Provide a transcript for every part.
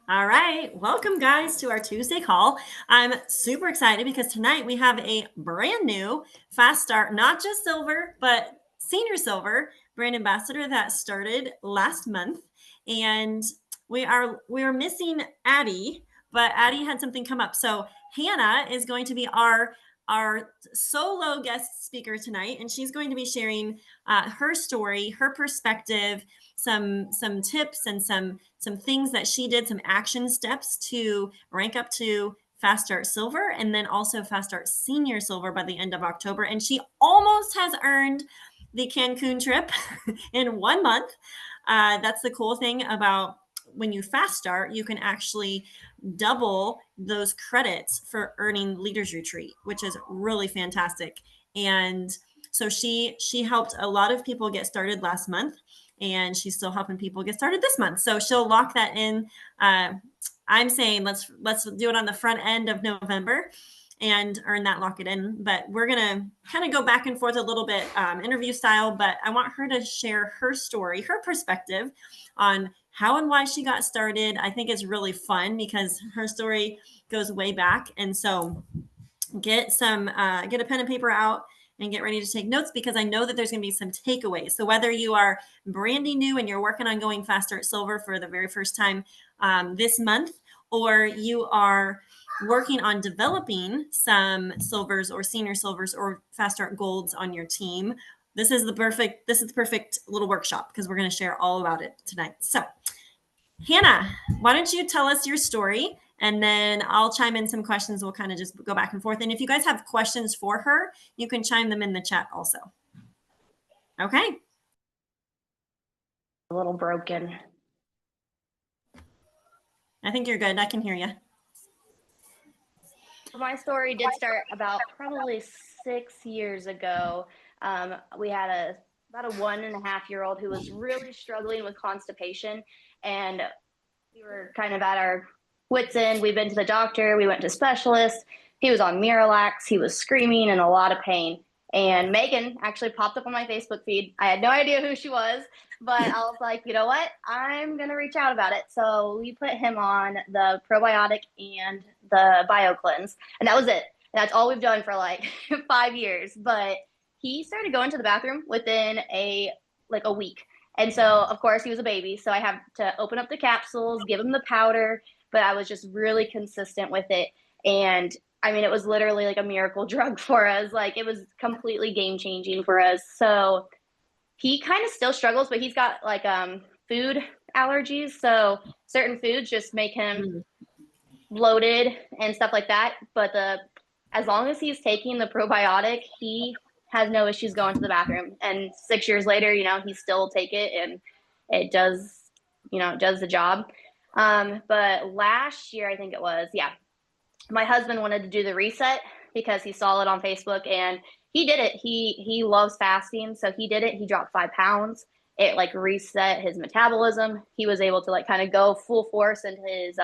All right, welcome guys to our Tuesday call. I'm super excited because tonight we have a brand new Fast Start, not just silver, but senior silver brand ambassador that started last month. And we are missing Addie, but Addie had something come up. So Hannah is going to be our solo guest speaker tonight, and she's going to be sharing her story, her perspective, some tips and some things that she did, some action steps to rank up to Fast Start Silver and then also Fast Start Senior Silver by the end of October. And she almost has earned the Cancun trip in 1 month. That's the cool thing about when you fast start, you can actually double those credits for earning Leaders Retreat, which is really fantastic. And so she helped a lot of people get started last month, and she's still helping people get started this month. So she'll lock that in. I'm saying let's do it on the front end of November and earn that, lock it in. But we're gonna kind of go back and forth a little bit, interview style. But I want her to share her story, her perspective on how and why she got started. I think it's really fun because her story goes way back, and so get a pen and paper out and get ready to take notes because I know that there's going to be some takeaways. So whether you are brandy new and you're working on going Fast Start Silver for the very first time this month, or you are working on developing some silvers or senior silvers or Fast Start Golds on your team, this is the perfect little workshop because we're going to share all about it tonight. So Hannah, why don't you tell us your story, and then I'll chime in some questions. We'll kind of just go back and forth. And if you guys have questions for her, you can chime them in the chat also. Okay. A little broken. I think you're good. I can hear you. My story did start about probably 6 years ago. We had about a 1.5-year-old who was really struggling with constipation, and we were kind of at our wits' end. We've been to the doctor, we went to specialists. He was on Miralax, he was screaming in a lot of pain. And Megan actually popped up on my Facebook feed. I had no idea who she was, but I was like, you know what? I'm going to reach out about it. So we put him on the probiotic and the BioCleanse, and that was it. That's all we've done for like 5 years. But he started going to the bathroom within a week. And so, of course, he was a baby. So I have to open up the capsules, give him the powder, but I was just really consistent with it. And I mean, it was literally like a miracle drug for us. Like, it was completely game changing for us. So he kind of still struggles, but he's got like food allergies. So certain foods just make him bloated and stuff like that. But as long as he's taking the probiotic, he has no issues going to the bathroom. And 6 years later, he still take it, and it does, it does the job. But last year, I think it was, my husband wanted to do the reset because he saw it on Facebook, and he did it. He loves fasting, so he did it. He dropped 5 pounds. It like reset his metabolism. He was able to like kind of go full force into his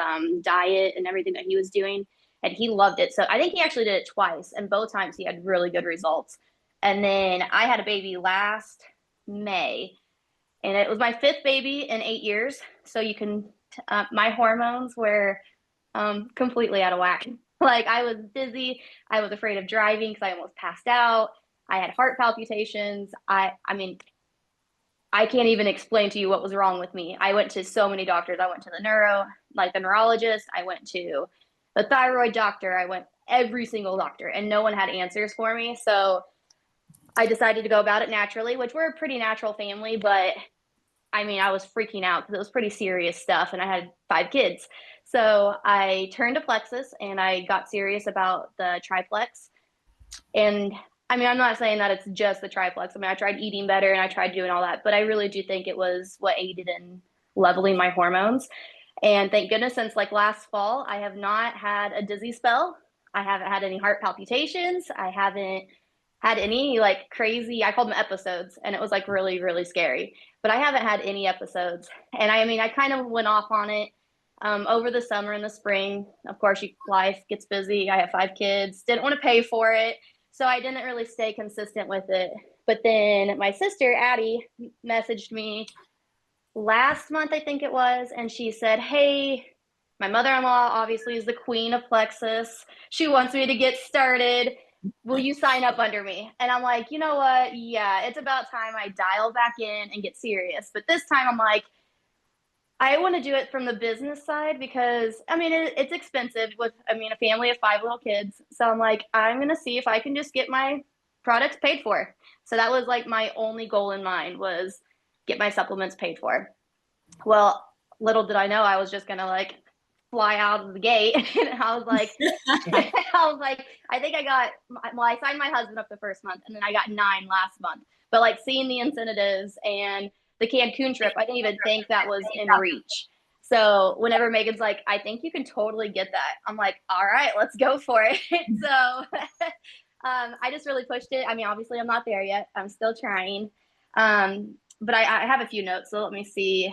diet and everything that he was doing, and he loved it. So I think he actually did it twice, and both times he had really good results. And then I had a baby last May, and it was my 5th baby in 8 years. So you can, my hormones were completely out of whack. Like, I was dizzy. I was afraid of driving because I almost passed out. I had heart palpitations. I mean, I can't even explain to you what was wrong with me. I went to so many doctors. I went to the neurologist. I went to the thyroid doctor. I went every single doctor, and no one had answers for me. So I decided to go about it naturally, which we're a pretty natural family, but I mean, I was freaking out because it was pretty serious stuff, and I had 5 kids. So I turned to Plexus, and I got serious about the triplex. And I mean, I'm not saying that it's just the triplex. I mean, I tried eating better and I tried doing all that, but I really do think it was what aided in leveling my hormones. And thank goodness, since like last fall, I have not had a dizzy spell. I haven't had any heart palpitations. I haven't had any like crazy, I called them episodes, and it was like really, really scary. But I haven't had any episodes. And I mean, I kind of went off on it over the summer and the spring. Of course, life gets busy. I have 5 kids, didn't want to pay for it. So I didn't really stay consistent with it. But then my sister, Addie, messaged me last month, I think it was, and she said, hey, My mother-in-law obviously is the queen of Plexus. She wants me to get started. Will you sign up under me? And I'm like, you know what? Yeah, it's about time I dial back in and get serious. But this time I'm like, I want to do it from the business side because I mean it's expensive with a family of 5 little kids. So I'm like, I'm gonna see if I can just get my products paid for. So that was like my only goal in mind was get my supplements paid for. Well, little did I know I was just gonna like fly out of the gate. And I was like, I think I signed my husband up the first month and then I got 9 last month. But like seeing the incentives and the Cancun trip, I didn't even think that was in reach. So whenever Megan's like, I think you can totally get that, I'm like, all right, let's go for it. So I just really pushed it. I mean, obviously I'm not there yet. I'm still trying. But I have a few notes, so let me see.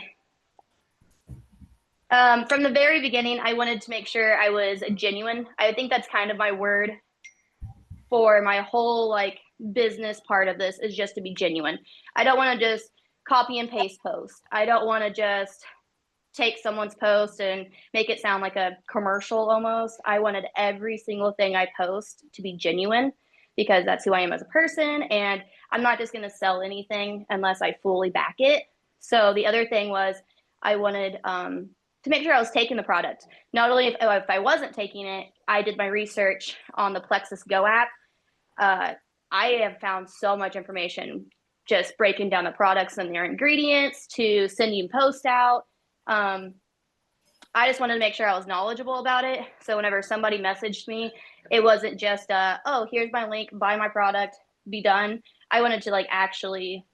From the very beginning, I wanted to make sure I was genuine. I think that's kind of my word for my whole like business part of this is just to be genuine. I don't want to just copy and paste post. I don't want to just take someone's post and make it sound like a commercial almost. I wanted every single thing I post to be genuine because that's who I am as a person. And I'm not just going to sell anything unless I fully back it. So the other thing was I wanted to make sure I was taking the product. Not only if I wasn't taking it, I did my research on the Plexus Go app. I have found so much information just breaking down the products and their ingredients to sending posts out. I just wanted to make sure I was knowledgeable about it. So whenever somebody messaged me, it wasn't just, oh, here's my link, buy my product, be done. I wanted to like actually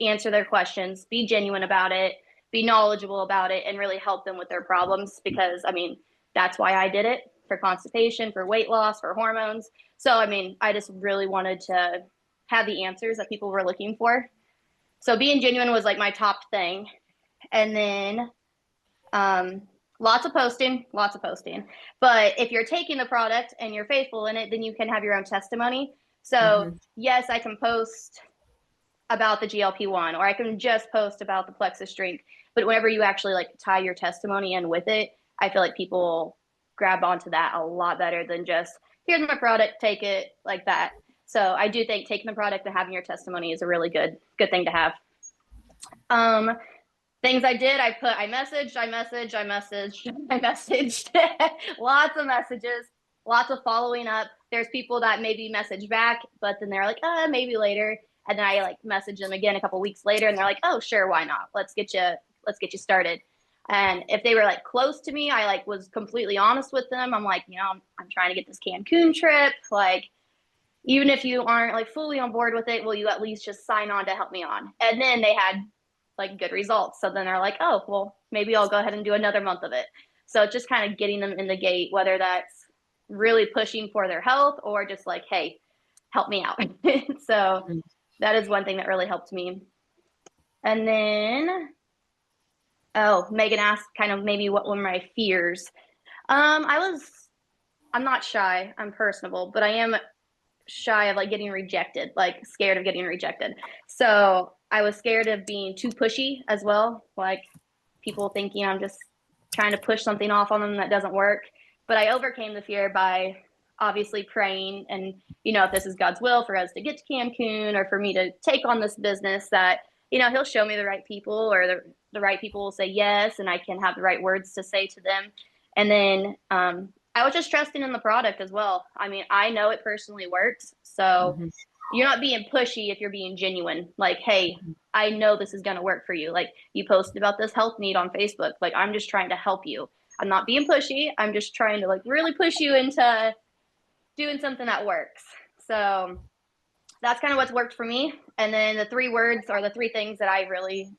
answer their questions, be genuine about it, be knowledgeable about it, and really help them with their problems because, I mean, that's why I did it, for constipation, for weight loss, for hormones. So, I mean, I just really wanted to have the answers that people were looking for. So being genuine was like my top thing. And then lots of posting. But if you're taking the product and you're faithful in it, then you can have your own testimony. So yes, I can post about the GLP-1 or I can just post about the Plexus drink. But whenever you actually like tie your testimony in with it, I feel like people grab onto that a lot better than just here's my product, take it like that. So I do think taking the product and having your testimony is a really good thing to have. Things I did, I messaged, lots of messages, lots of following up. There's people that maybe message back, but then they're like, maybe later. And then I like message them again a couple weeks later and they're like, oh, sure, why not? Let's get you started. And if they were like close to me, I like was completely honest with them. I'm like, I'm trying to get this Cancun trip. Like, even if you aren't like fully on board with it, will you at least just sign on to help me on? And then they had like good results. So then they're like, oh, well, maybe I'll go ahead and do another month of it. So just kind of getting them in the gate, whether that's really pushing for their health or just like, hey, help me out. So that is one thing that really helped me. And then, Megan asked kind of maybe what were my fears. I'm not shy. I'm personable, but I am shy of like getting rejected, like scared of getting rejected. So I was scared of being too pushy as well, like people thinking I'm just trying to push something off on them that doesn't work. But I overcame the fear by obviously praying and, if this is God's will for us to get to Cancun or for me to take on this business that, he'll show me the right people or the right people will say yes and I can have the right words to say to them. And then I was just trusting in the product as well. I mean, I know it personally works. So you're not being pushy if you're being genuine. Like, hey, I know this is going to work for you. Like you posted about this health need on Facebook. Like, I'm just trying to help you. I'm not being pushy. I'm just trying to like really push you into doing something that works. So that's kind of what's worked for me. And then the 3 words or the 3 things that I really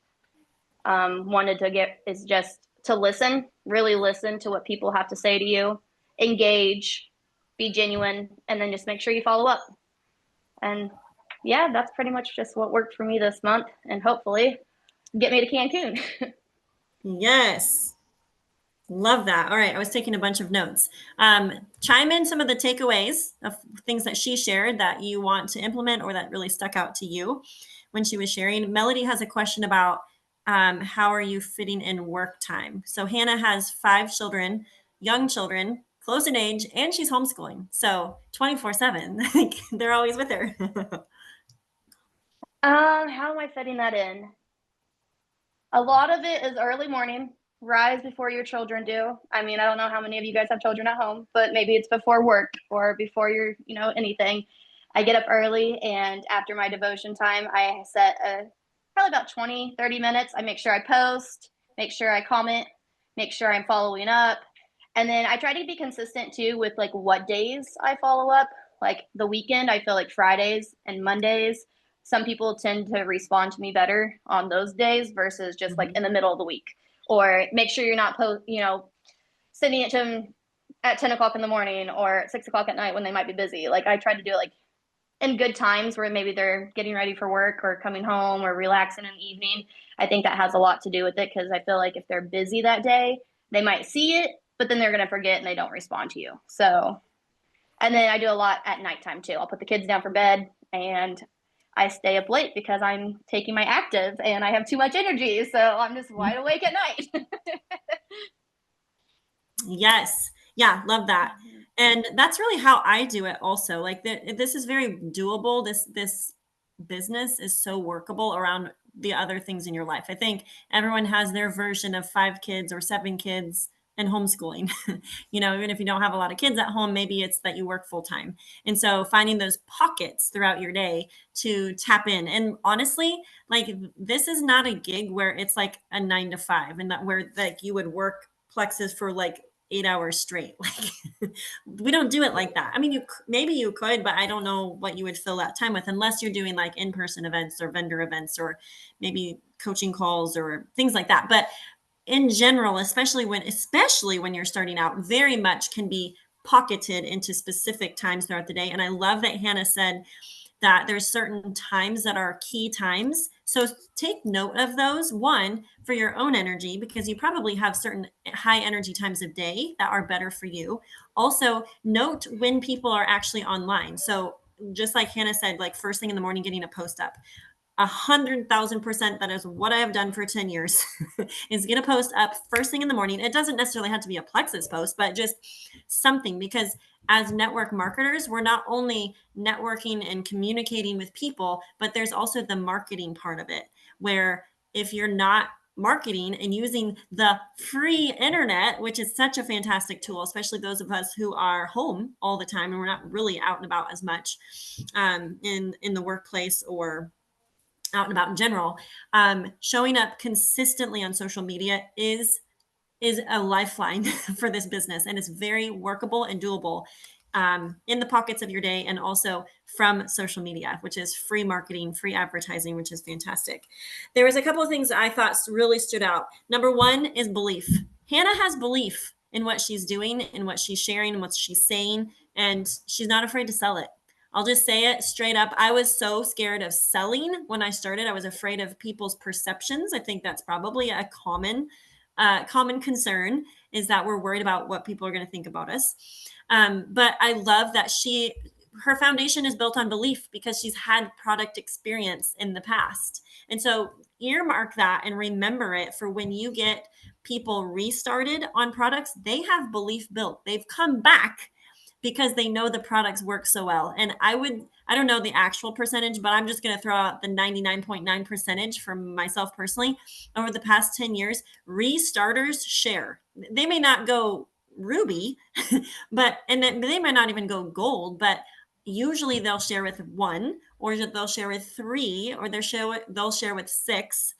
wanted to get is just to listen, really listen to what people have to say to you, engage, be genuine, and then just make sure you follow up. And yeah, that's pretty much just what worked for me this month and hopefully get me to Cancun. Yes. Love that. All right. I was taking a bunch of notes. Chime in some of the takeaways of things that she shared that you want to implement or that really stuck out to you when she was sharing. Melody has a question about how are you fitting in work time? So Hannah has 5 children, young children, close in age, and she's homeschooling. So 24/7, like they're always with her. How am I fitting that in? A lot of it is early morning. Rise before your children do. I mean, I don't know how many of you guys have children at home, but maybe it's before work or before you're, anything. I get up early, and after my devotion time, I set probably about 20, 30 minutes. I make sure I post, make sure I comment, make sure I'm following up. And then I try to be consistent too with like what days I follow up. Like the weekend, I feel like Fridays and Mondays, some people tend to respond to me better on those days versus just like in the middle of the week. Or make sure you're not sending it to them at 10 o'clock in the morning or at 6 o'clock at night when they might be busy. Like I try to do it like in good times where maybe they're getting ready for work or coming home or relaxing in the evening. I think that has a lot to do with it because I feel like if they're busy that day, they might see it, but then they're going to forget and they don't respond to you. So, and then I do a lot at nighttime too. I'll put the kids down for bed and I stay up late because I'm taking my active and I have too much energy. So I'm just wide awake at night. Yes. Yeah, love that. And that's really how I do it also. Like this is very doable. This business is so workable around the other things in your life. I think everyone has their version of 5 kids or 7 kids and homeschooling. Even if you don't have a lot of kids at home, maybe it's that you work full time. And so finding those pockets throughout your day to tap in. And honestly, like this is not a gig where it's like a 9 to 5 and that where like you would work plexus for like 8 hours straight. Like we don't do it like that. I mean, maybe you could, but I don't know what you would fill that time with unless you're doing like in-person events or vendor events or maybe coaching calls or things like that. But in general, especially when you're starting out, very much can be pocketed into specific times throughout the day. And I love that Hannah said that there's certain times that are key times. So take note of those, one, for your own energy, because you probably have certain high energy times of day that are better for you. Also, note when people are actually online. So just like Hannah said, like first thing in the morning, getting a post up. 100,000%. That is what I have done for 10 years is get a post up first thing in the morning. It doesn't necessarily have to be a Plexus post, but just something, because as network marketers, we're not only networking and communicating with people, but there's also the marketing part of it, where if you're not marketing and using the free internet, which is such a fantastic tool, especially those of us who are home all the time and we're not really out and about as much in the workplace or out and about in general, showing up consistently on social media is a lifeline for this business, and it's very workable and doable in the pockets of your day, and also from social media, which is free marketing, free advertising, which is fantastic. There was a couple of things I thought really stood out. Number one is belief. Hannah has belief in what she's doing, in what she's sharing, and what she's saying, and she's not afraid to sell it. I'll just say it straight up. I was so scared of selling when I started. I was afraid of people's perceptions. I think that's probably a common concern, is that we're worried about what people are going to think about us. But I love that her foundation is built on belief because she's had product experience in the past. And so earmark that and remember it for when you get people restarted on products. They have belief built. They've come back because they know the products work so well. And I don't know the actual percentage, but I'm just going to throw out the 99.9% for myself personally. Over the past 10 years, restarters share. They may not go ruby, and they might not even go gold, but usually they'll share with 1, or they'll share with 3, or they'll share with 6,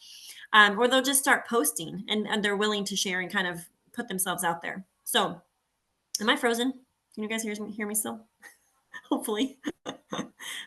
or they'll just start posting and they're willing to share and kind of put themselves out there. So, am I frozen? Can you guys hear me still? Hopefully.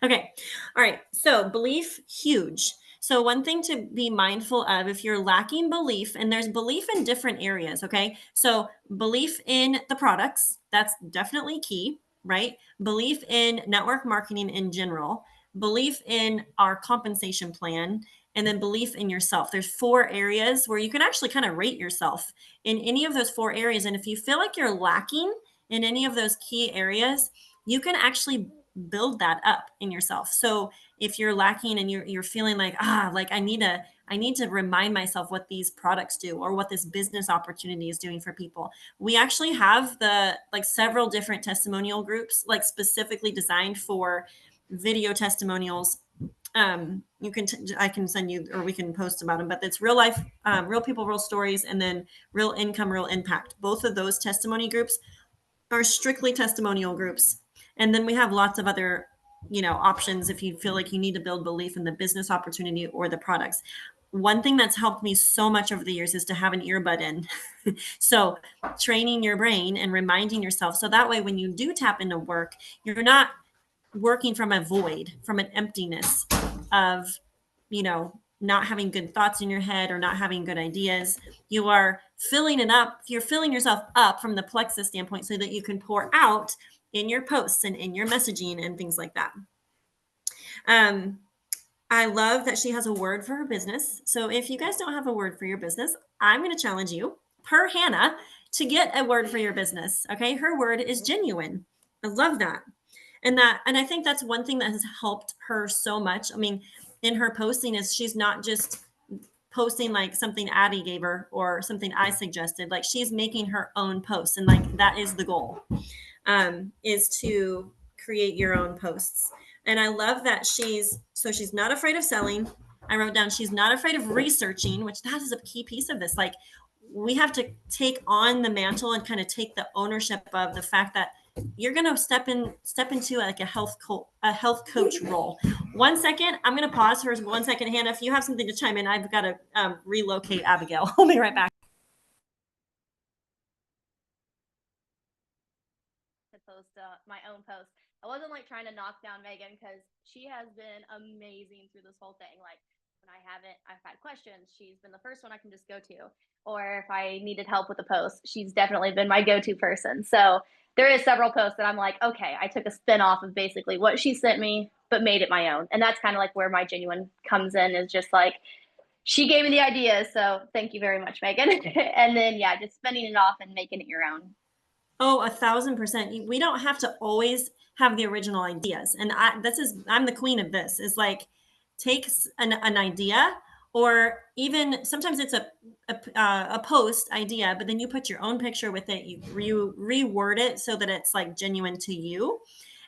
Okay. All right. So belief, huge. So one thing to be mindful of if you're lacking belief, and there's belief in different areas. Okay. So belief in the products, that's definitely key, right? Belief in network marketing in general, belief in our compensation plan, and then belief in yourself. There's 4 areas where you can actually kind of rate yourself in any of those 4 areas. And if you feel like you're lacking in any of those key areas, you can actually build that up in yourself. So if you're lacking and you're feeling like, like I need to remind myself what these products do or what this business opportunity is doing for people. We actually have several different testimonial groups, like specifically designed for video testimonials. I can send you, or we can post about them, but it's real life, real people, real stories, and then real income, real impact. Both of those testimony groups are strictly testimonial groups. And then we have lots of other, options if you feel like you need to build belief in the business opportunity or the products. One thing that's helped me so much over the years is to have an earbud in. So training your brain and reminding yourself. So that way, when you do tap into work, you're not working from a void, from an emptiness of, not having good thoughts in your head or not having good ideas. You are filling it up. You're filling yourself up from the plexus standpoint so that you can pour out in your posts and in your messaging and things like that. I love that she has a word for her business. So if you guys don't have a word for your business, I'm going to challenge you, per Hannah, to get a word for your business. Okay. Her word is genuine. I love that. And I think that's one thing that has helped her so much. I mean, in her posting is she's not just posting like something Addie gave her or something I suggested. Like she's making her own posts. And like that is the goal, is to create your own posts. And I love that she's not afraid of selling. I wrote down she's not afraid of researching, which that is a key piece of this. Like we have to take on the mantle and kind of take the ownership of the fact that you're going to step into like a health coach role. 1 second. I'm going to pause for 1 second. Hannah, if you have something to chime in, I've got to relocate Abigail. I'll be right back. To post my own post. I wasn't like trying to knock down Megan because she has been amazing through this whole thing. Like when I've had questions, she's been the first one I can just go to. Or if I needed help with a post, she's definitely been my go-to person. So there is several posts that I'm like, okay, I took a spin off of basically what she sent me, but made it my own. And that's kind of like where my genuine comes in, is just like, she gave me the idea. So thank you very much, Megan. And then, yeah, just spinning it off and making it your own. Oh, 1,000%. We don't have to always have the original ideas. And I'm the queen of this, is like, take an idea, or even sometimes it's a post idea, but then you put your own picture with it. You reword it so that it's like genuine to you.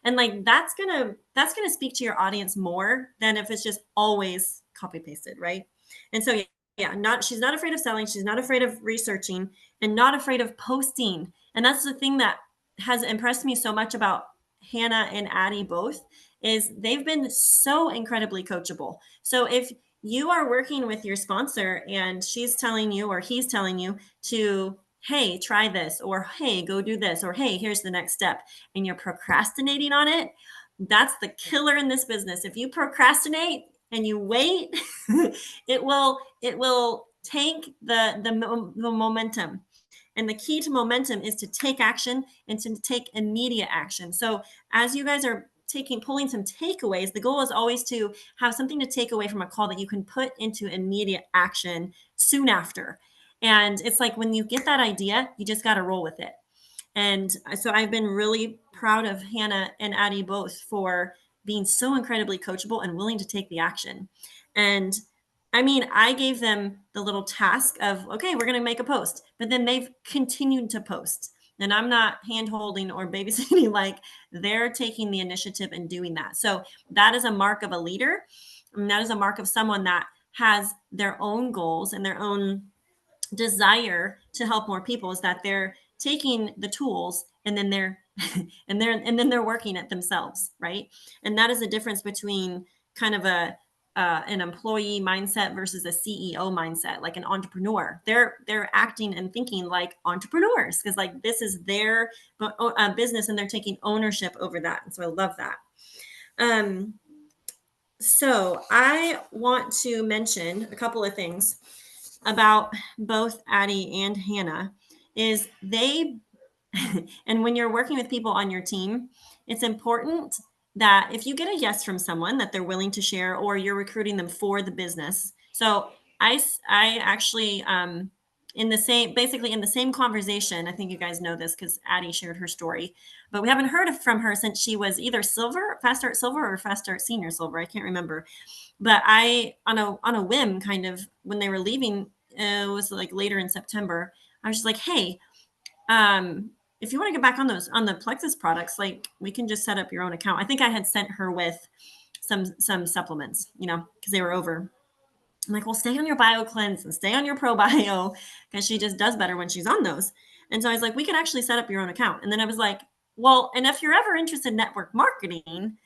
And like, that's going to speak to your audience more than if it's just always copy pasted. Right. And so, yeah, she's not afraid of selling. She's not afraid of researching and not afraid of posting. And that's the thing that has impressed me so much about Hannah and Addie both, is they've been so incredibly coachable. So if you are working with your sponsor and she's telling you or he's telling you to, hey, try this, or hey, go do this, or hey, here's the next step, and you're procrastinating on it, that's the killer in this business. If you procrastinate and you wait, it will tank the momentum. And the key to momentum is to take action and to take immediate action. So as you guys are pulling some takeaways, the goal is always to have something to take away from a call that you can put into immediate action soon after. And it's like, when you get that idea, you just got to roll with it. And so I've been really proud of Hannah and Addie both for being so incredibly coachable and willing to take the action. And I mean, I gave them the little task of, okay, we're going to make a post, but then they've continued to post. And I'm not hand holding or babysitting, like they're taking the initiative and doing that. So that is a mark of a leader. And that is a mark of someone that has their own goals and their own desire to help more people, is that they're taking the tools and then they're and then they're working it themselves, right? And that is the difference between kind of an employee mindset versus a CEO mindset, like an entrepreneur. They're acting and thinking like entrepreneurs, because like this is their business and they're taking ownership over that. And so I love that. So I want to mention a couple of things about both Addie and Hannah, is and when you're working with people on your team, it's important that if you get a yes from someone that they're willing to share, or you're recruiting them for the business. So I actually basically in the same conversation. I think you guys know this because Addie shared her story, but we haven't heard from her since she was either Fast Start Silver or Fast Start Senior Silver. I can't remember. But I, on a whim, kind of when they were leaving, it was like later in September. I was just like, hey, if you want to get back on the Plexus products, like we can just set up your own account. I think I had sent her with some supplements, because they were over. I'm like, well, stay on your bio cleanse and stay on your pro bio because she just does better when she's on those. And so I was like, we can actually set up your own account. And then I was like, well, and if you're ever interested in network marketing,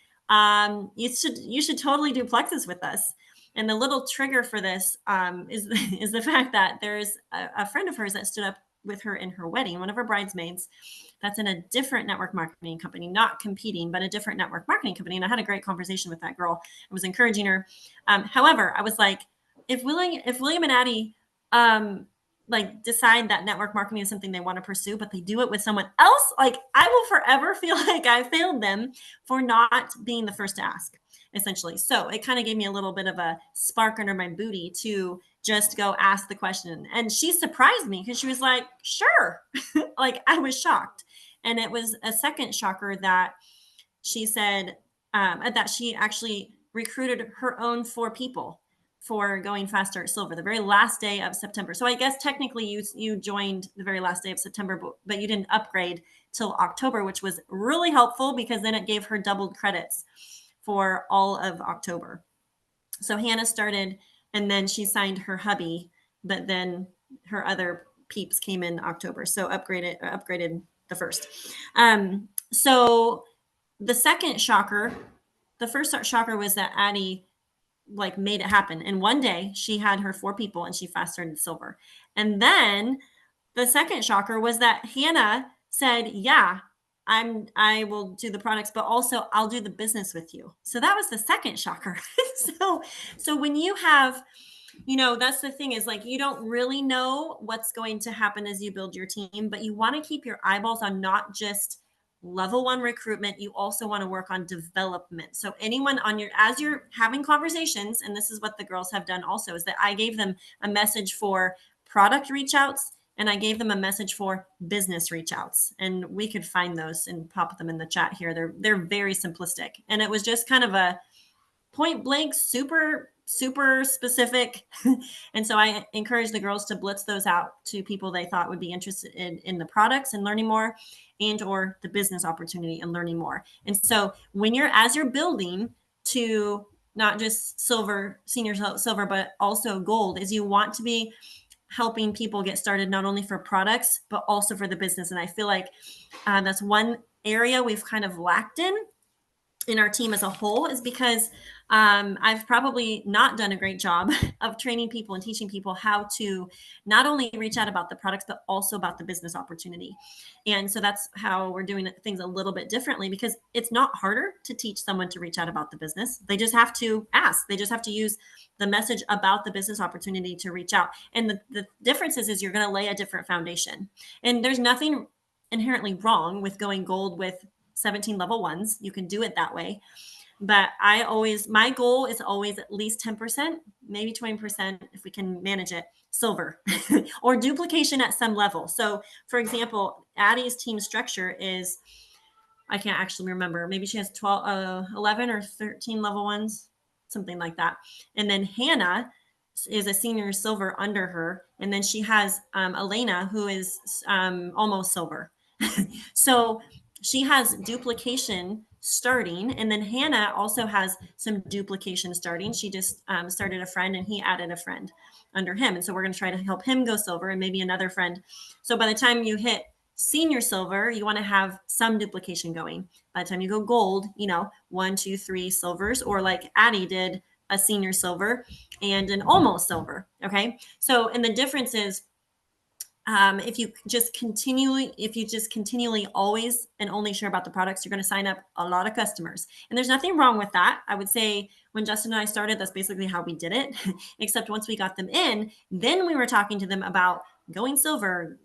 you should totally do Plexus with us. And the little trigger for this is the fact that there's a friend of hers that stood up with her in her wedding, one of her bridesmaids, that's in a different network marketing company, not competing, but a different network marketing company. And I had a great conversation with that girl. I was encouraging her. However, I was like, if William and Addie like decide that network marketing is something they want to pursue, but they do it with someone else, like I will forever feel like I failed them for not being the first to ask, essentially. So it kind of gave me a little bit of a spark under my booty to just go ask the question. And she surprised me because she was like, sure. Like I was shocked. And it was a second shocker that she said that she actually recruited her own 4 people for going Fast Start Silver the very last day of September. So I guess technically you joined the very last day of September, but you didn't upgrade till October, which was really helpful because then it gave her doubled credits for all of October. So Hannah started and then she signed her hubby, but then her other peeps came in October. So upgraded the first. So the second shocker, the first shocker was that Addie like made it happen. And one day she had her 4 people and she fast started silver. And then the second shocker was that Hannah said, yeah, I will do the products, but also I'll do the business with you. So that was the second shocker. so when you have, that's the thing is like, you don't really know what's going to happen as you build your team, but you want to keep your eyeballs on not just level 1 recruitment, you also want to work on development. So anyone as you're having conversations, and this is what the girls have done also, is that I gave them a message for product reach outs and I gave them a message for business reach outs. And we could find those and pop them in the chat here. They're very simplistic. And it was just kind of a point blank, super specific. And so I encourage the girls to blitz those out to people they thought would be interested in the products and learning more, and or the business opportunity and learning more. And so as you're building to not just senior silver, but also gold, is you want to be helping people get started not only for products, but also for the business. And I feel like that's one area we've kind of lacked in our team as a whole, is because I've probably not done a great job of training people and teaching people how to not only reach out about the products, but also about the business opportunity. And so that's how we're doing things a little bit differently, because it's not harder to teach someone to reach out about the business. They just have to ask. They just have to use the message about the business opportunity to reach out. And the difference is you're going to lay a different foundation. And there's nothing inherently wrong with going gold with 17 level 1s. You can do it that way. But my goal is always at least 10%, maybe 20% if we can manage it, silver or duplication at some level. So for example, Addie's team structure is, I can't actually remember, maybe she has 11 or 13 level 1s, something like that. And then Hannah is a senior silver under her. And then she has Elena, who is almost silver. So she has duplication starting, and then Hannah also has some duplication starting. She just started a friend and he added a friend under him. And so we're going to try to help him go silver and maybe another friend. So by the time you hit senior silver, you want to have some duplication going. By the time you go gold, 1, 2, 3 silvers, or like Addie did, a senior silver and an almost silver. Okay. So, and the difference is, if you just continually always and only share about the products, you're going to sign up a lot of customers. And there's nothing wrong with that. I would say when Justin and I started, that's basically how we did it. Except once we got them in, then we were talking to them about going silver,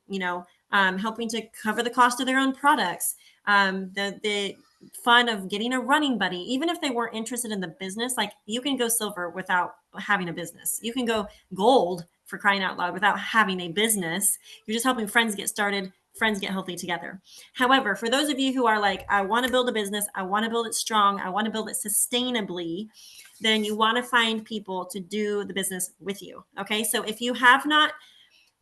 helping to cover the cost of their own products, the fun of getting a running buddy. Even if they weren't interested in the business, like you can go silver without having a business. You can go gold for crying out loud, without having a business. You're just helping friends get started, friends get healthy together. However, for those of you who are like, I want to build a business, I want to build it strong, I want to build it sustainably, then you want to find people to do the business with you. Okay. So if you have not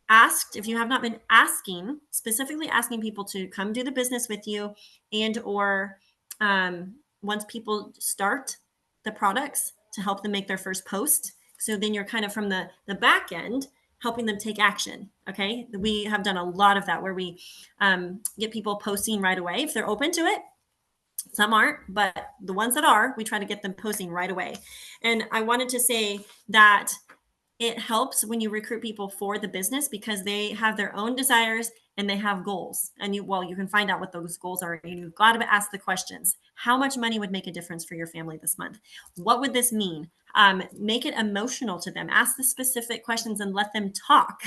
been asking, specifically asking people to come do the business with you, and or once people start the products, to help them make their first post. So then you're kind of from the back end helping them take action. Okay. We have done a lot of that where we get people posting right away if they're open to it. Some aren't, but the ones that are, we try to get them posting right away. And I wanted to say that it helps when you recruit people for the business, because they have their own desires and they have goals. And you can find out what those goals are. And you've got to ask the questions. How much money would make a difference for your family this month? What would this mean? Make it emotional to them. Ask the specific questions and let them talk.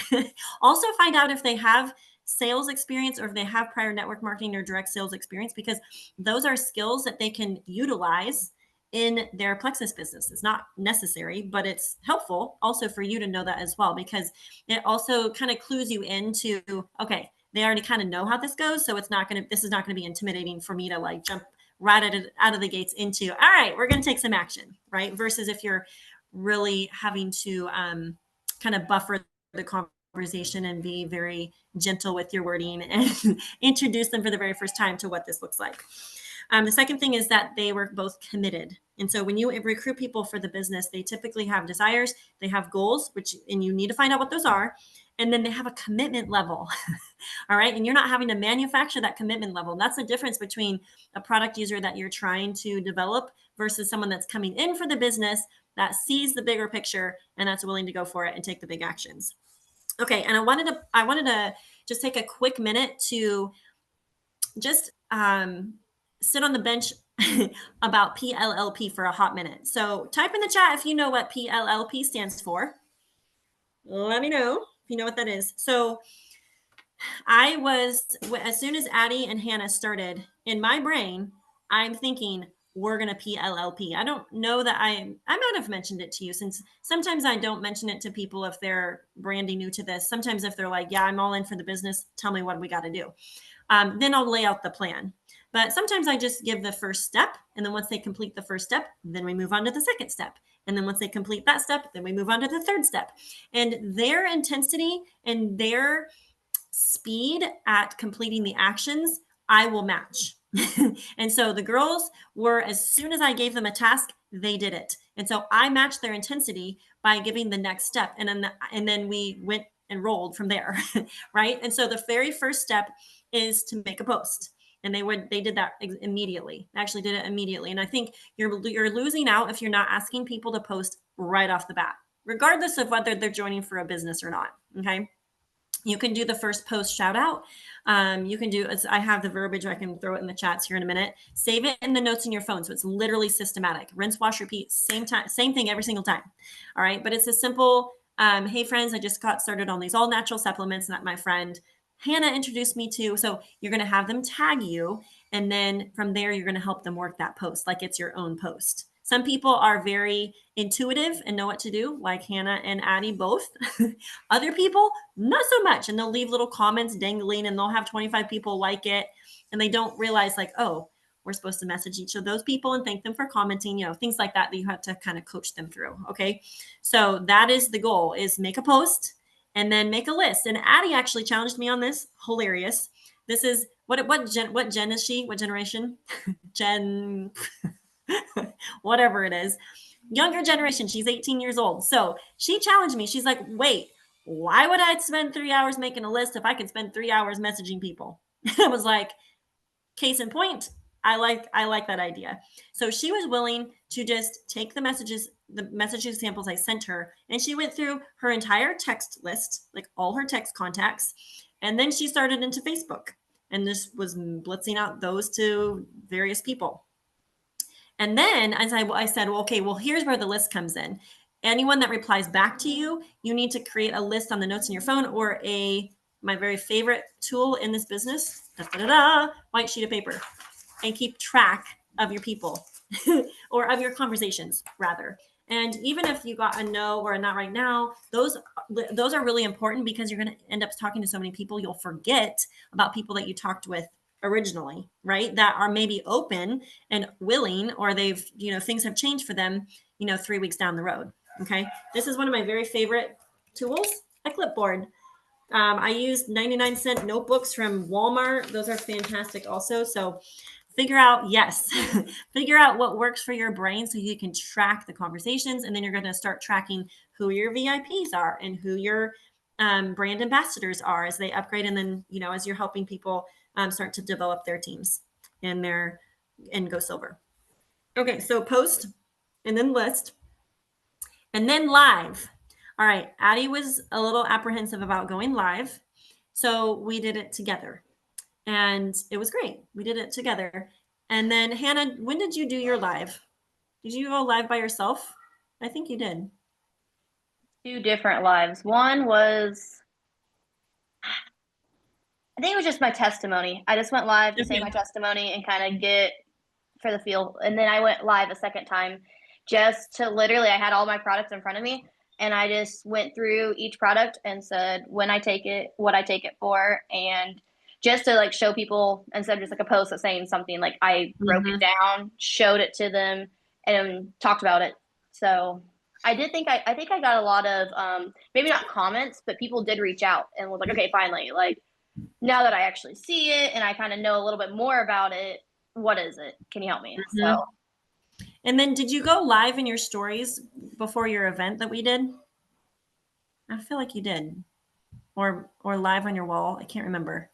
Also find out if they have sales experience or if they have prior network marketing or direct sales experience, because those are skills that they can utilize in their Plexus business. It's not necessary, but it's helpful also for you to know that as well, because it also kind of clues you into, okay, they already kind of know how this goes. So this is not going to be intimidating for me to like jump right out of the gates into, all right, we're going to take some action, right? Versus if you're really having to kind of buffer the conversation and be very gentle with your wording and introduce them for the very first time to what this looks like. The second thing is that they were both committed. And so when you recruit people for the business, they typically have desires, they have goals, and you need to find out what those are. And then they have a commitment level. All right. And you're not having to manufacture that commitment level. And that's the difference between a product user that you're trying to develop versus someone that's coming in for the business that sees the bigger picture and that's willing to go for it and take the big actions. Okay. And I wanted to just take a quick minute to just sit on the bench about PLLP for a hot minute. So type in the chat if you know what PLLP stands for. Let me know if you know what that is. So as soon as Addie and Hannah started, in my brain, I'm thinking, we're going to PLLP. I don't know that I might have mentioned it to you, since sometimes I don't mention it to people if they're branding new to this. Sometimes if they're like, yeah, I'm all in for the business, tell me what we got to do. Then I'll lay out the plan. But sometimes I just give the first step. And then once they complete the first step, then we move on to the second step. And then once they complete that step, then we move on to the third step. And their intensity and their speed at completing the actions, I will match. And so the girls were, as soon as I gave them a task, they did it. And so I matched their intensity by giving the next step. And then we went and rolled from there. Right. And so the very first step is to make a post. And they did that immediately. Actually did it immediately. And I think you're losing out if you're not asking people to post right off the bat, regardless of whether they're joining for a business or not. Okay. You can do the first post shout out. You can do, I have the verbiage, I can throw it in the chats here in a minute. Save it in the notes in your phone. So it's literally systematic. Rinse, wash, repeat, same thing every single time. All right. But it's a simple, hey friends, I just got started on these all natural supplements that my friend Hannah introduced me to. So you're going to have them tag you. And then from there, you're going to help them work that post like it's your own post. Some people are very intuitive and know what to do, like Hannah and Addie both. Other people, not so much. And they'll leave little comments dangling and they'll have 25 people like it. And they don't realize like, oh, we're supposed to message each of those people and thank them for commenting, things like that you have to kind of coach them through. Okay. So that is the goal, is make a post and then make a list. And Addie actually challenged me on this. Hilarious. This is what gen is she? What generation? Gen whatever it is, younger generation. She's 18 years old. So she challenged me. She's like, wait, why would I spend 3 hours making a list if I could spend 3 hours messaging people? I was like, case in point, I like that idea. So she was willing to just take the message examples I sent her, and she went through her entire text list, like all her text contacts. And then she started into Facebook and just was blitzing out those to various people. And then as I said, well, okay, well, here's where the list comes in. Anyone that replies back to you, you need to create a list on the notes in your phone or my very favorite tool in this business, white sheet of paper, and keep track of your people or of your conversations rather. And even if you got a no or a not right now, those are really important because you're going to end up talking to so many people, you'll forget about people that you talked with originally, right? That are maybe open and willing, or they've, things have changed for them, 3 weeks down the road. Okay. This is one of my very favorite tools, a clipboard. I used 99-cent notebooks from Walmart. Those are fantastic also. So figure out what works for your brain so you can track the conversations, and then you're going to start tracking who your VIPs are and who your brand ambassadors are as they upgrade, and then as you're helping people start to develop their teams and go silver. Okay, so post, and then list, and then live. All right, Addie was a little apprehensive about going live, so we did it together, and it was great. We did it together. And then Hannah, when did you do your live? Did you go live by yourself? I think you did. 2 different lives. One was, I think it was just my testimony. I just went live to say my testimony and kind of get for the feel. And then I went live a second time just to literally, I had all my products in front of me, and I just went through each product and said when I take it, what I take it for, and just to like show people instead of just like a post that's saying something, like I broke it down, showed it to them, and talked about it. So I think I got a lot of maybe not comments, but people did reach out and was like, okay, finally, like now that I actually see it and I kind of know a little bit more about it, what is it? Can you help me? So. And then did you go live in your stories before your event that we did? I feel like you did. Or live on your wall. I can't remember.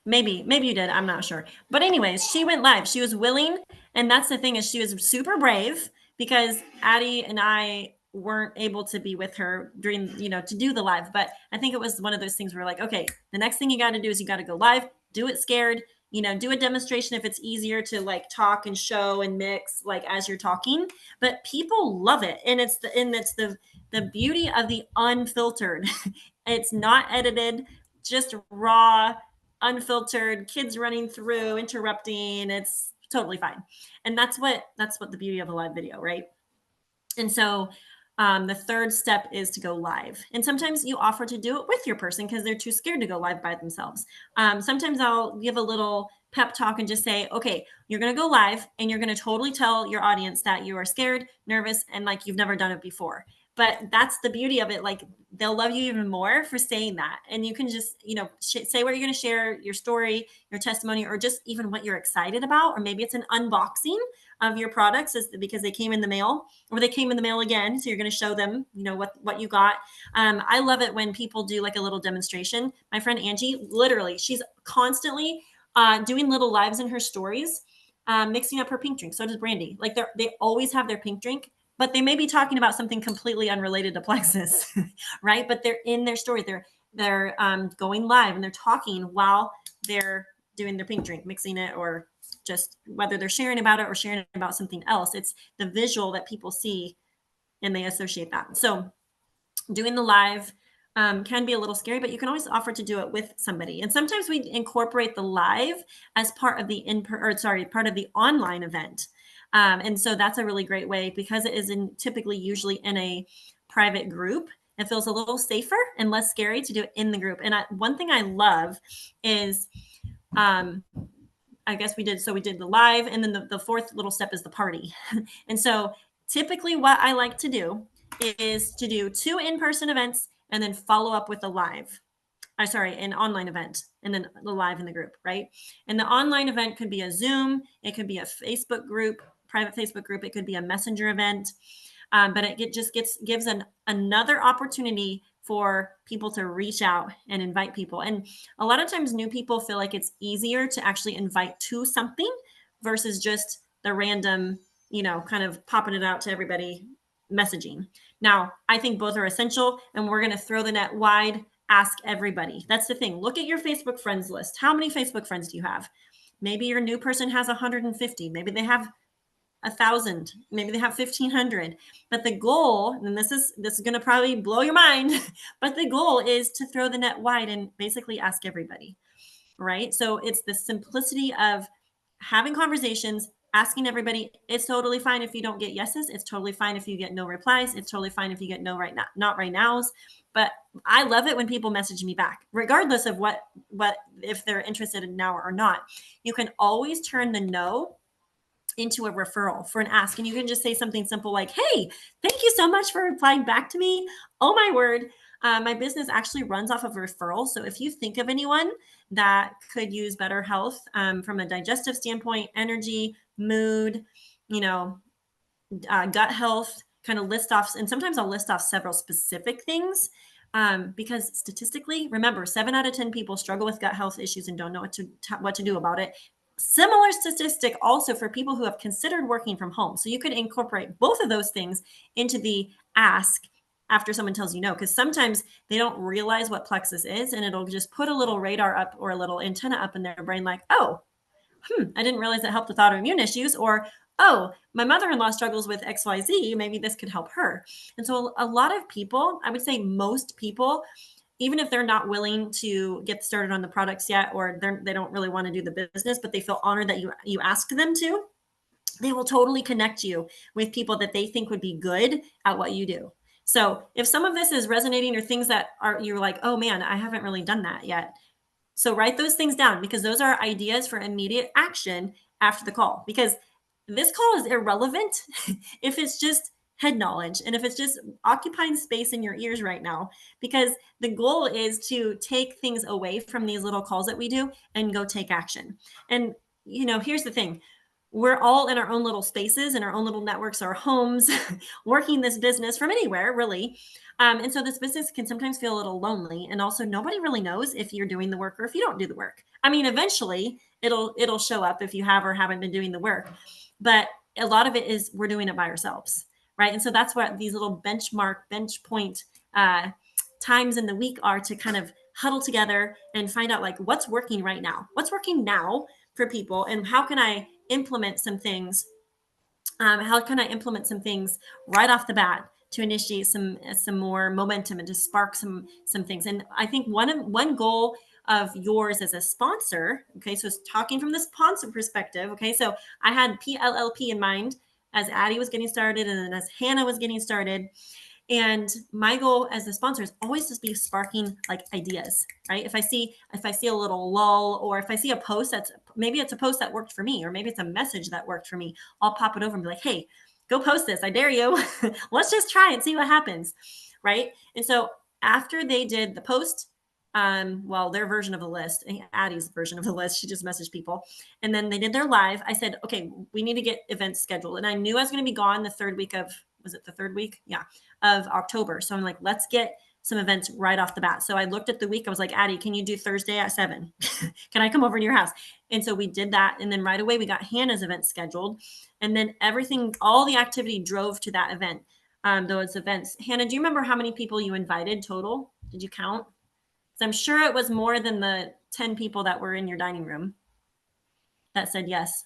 Maybe you did. I'm not sure. But anyways, she went live. She was willing. And that's the thing, is she was super brave, because Addie and I weren't able to be with her during, to do the live. But I think it was one of those things where we're like, okay, the next thing you got to do is you got to go live, do it scared, do a demonstration if it's easier to like talk and show and mix like as you're talking. But people love it. And it's the beauty of the unfiltered. It's not edited, just raw, unfiltered, kids running through, interrupting. It's totally fine. And that's what the beauty of a live video, right? And so the third step is to go live. And sometimes you offer to do it with your person because they're too scared to go live by themselves. Sometimes I'll give a little pep talk and just say, okay, you're going to go live and you're going to totally tell your audience that you are scared, nervous, and like you've never done it before. But that's the beauty of it. Like they'll love you even more for saying that. And you can just, say what you're going to share, your story, your testimony, or just even what you're excited about. Or maybe it's an unboxing of your products because they came in the mail, or they came in the mail again. So you're going to show them, what you got. I love it when people do like a little demonstration. My friend Angie, literally, she's constantly doing little lives in her stories, mixing up her pink drink. So does Brandy. Like they always have their pink drink, but they may be talking about something completely unrelated to Plexus, right? But they're in their story. They're going live and they're talking while they're doing their pink drink, mixing it, or just whether they're sharing about it or sharing about something else. It's the visual that people see and they associate that. So doing the live can be a little scary, but you can always offer to do it with somebody. And sometimes we incorporate the live as part of the part of the online event. And so that's a really great way, because it is typically usually in a private group. It feels a little safer and less scary to do it in the group. And one thing I love is, I guess we did the live, and then the fourth little step is the party. And so typically what I like to do is to do 2 in-person events and then follow up with a live. An online event, and then the live in the group, right? And the online event could be a Zoom, it could be a Facebook group, private Facebook group, it could be a messenger event, but it just gives another opportunity for people to reach out and invite people. And a lot of times new people feel like it's easier to actually invite to something versus just the random, kind of popping it out to everybody messaging. Now, I think both are essential, and we're going to throw the net wide, ask everybody. That's the thing. Look at your Facebook friends list. How many Facebook friends do you have? Maybe your new person has 150. Maybe they have 1,000. Maybe they have 1,500. But the goal, and this is going to probably blow your mind, but the goal is to throw the net wide and basically ask everybody, right? So it's the simplicity of having conversations, asking everybody. It's totally fine if you don't get yeses. It's totally fine if you get no replies. It's totally fine if you get no right now, not right nows. But I love it when people message me back, regardless of what if they're interested in now or not. You can always turn the no into a referral for an ask. And you can just say something simple like, hey, thank you so much for replying back to me. Oh my word. My business actually runs off of referral. So if you think of anyone that could use better health from a digestive standpoint, energy, mood, you know, gut health, kind of list off, and sometimes I'll list off several specific things because statistically, remember, 7 out of 10 people struggle with gut health issues and don't know what to do about it. Similar statistic also for people who have considered working from home. So you could incorporate both of those things into the ask after someone tells you no, because sometimes they don't realize what plexus is, and it'll just put a little radar up or a little antenna up in their brain, like, oh, I didn't realize it helped with autoimmune issues, or oh, my mother-in-law struggles with XYZ, maybe this could help her. And so a lot of people, I would say most people, even if they're not willing to get started on the products yet, or they don't really want to do the business, but they feel honored that you asked them to, they will totally connect you with people that they think would be good at what you do. So if some of this is resonating or things that are, you're like, oh man, I haven't really done that yet. So write those things down, because those are ideas for immediate action after the call, because this call is irrelevant if it's just head knowledge and if it's just occupying space in your ears right now, because the goal is to take things away from these little calls that we do and go take action. And here's the thing. We're all in our own little spaces and our own little networks, our homes, working this business from anywhere, really. And so this business can sometimes feel a little lonely. And also nobody really knows if you're doing the work or if you don't do the work. I mean, eventually it'll show up if you have or haven't been doing the work. But a lot of it is we're doing it by ourselves, right? And so that's what these little bench point times in the week are, to kind of huddle together and find out like what's working right now, what's working now for people, and how can I implement some things right off the bat to initiate some more momentum and to spark some things. And I think one goal of yours as a sponsor, okay, so it's talking from the sponsor perspective, okay, so I had PLLP in mind as Addie was getting started and then as Hannah was getting started. And my goal as a sponsor is always to be sparking like ideas, right? If I see a little lull, or if I see a post maybe it's a post that worked for me, or maybe it's a message that worked for me, I'll pop it over and be like, hey, go post this. I dare you. Let's just try and see what happens, right? And so after they did the post, their version of the list, Addie's version of the list, she just messaged people. And then they did their live. I said, okay, we need to get events scheduled. And I knew I was going to be gone the third week of, was it the third week? Yeah, of October. So I'm like, let's get some events right off the bat. So I looked at the week. I was like, Addie, can you do Thursday at 7? Can I come over to your house? And so we did that. And then right away we got Hannah's event scheduled. And then all the activity drove to that event, those events. Hannah, do you remember how many people you invited total? Did you count? So I'm sure it was more than the 10 people that were in your dining room that said yes.